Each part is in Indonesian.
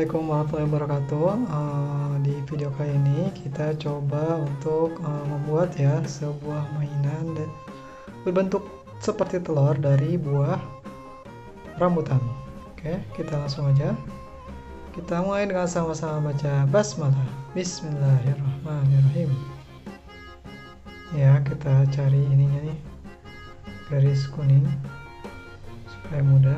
Assalamualaikum warahmatullahi wabarakatuh. Di video kali ini kita coba untuk membuat ya sebuah mainan berbentuk seperti telur dari buah rambutan. Oke, kita langsung aja. Kita mulai dengan sama-sama baca basmalah. Bismillahirrahmanirrahim. Ya, kita cari ininya nih, garis kuning supaya mudah.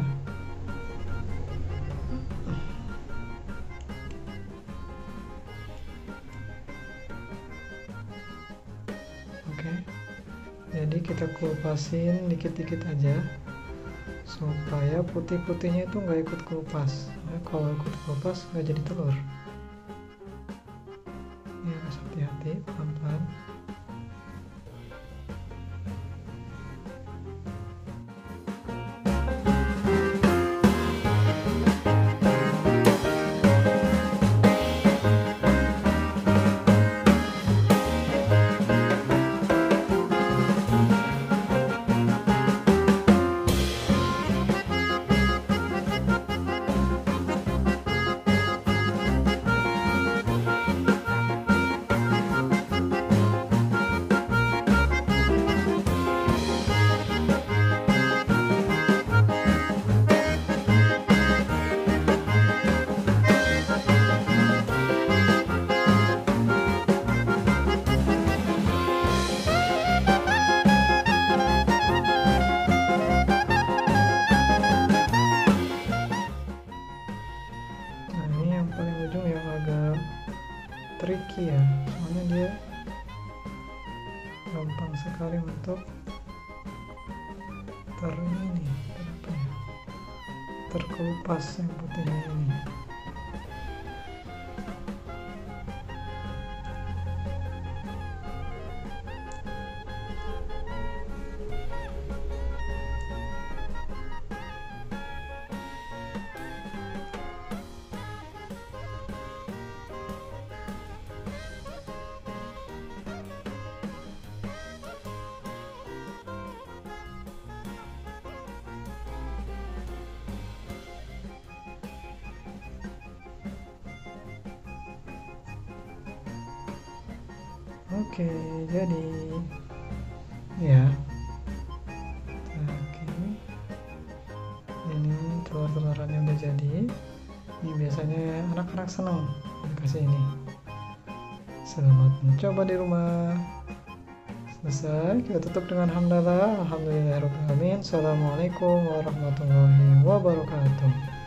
Jadi kita kelupasin dikit-dikit aja supaya putih-putihnya itu nggak ikut kelupas. Nah, kalau ikut kelupas nggak jadi telur. Ya, harus hati-hati, pelan-pelan. Tricky ya, soalnya dia gampang sekali untuk terkelupas yang putihnya ini. Oke, jadi ya. Oke. Ini telur-telurannya udah jadi. Ini biasanya anak-anak seneng dikasih ini. Selamat mencoba di rumah. Selesai, kita tutup dengan hamdalah. Alhamdulillahirobbilalamin. Assalamualaikum warahmatullahi wabarakatuh.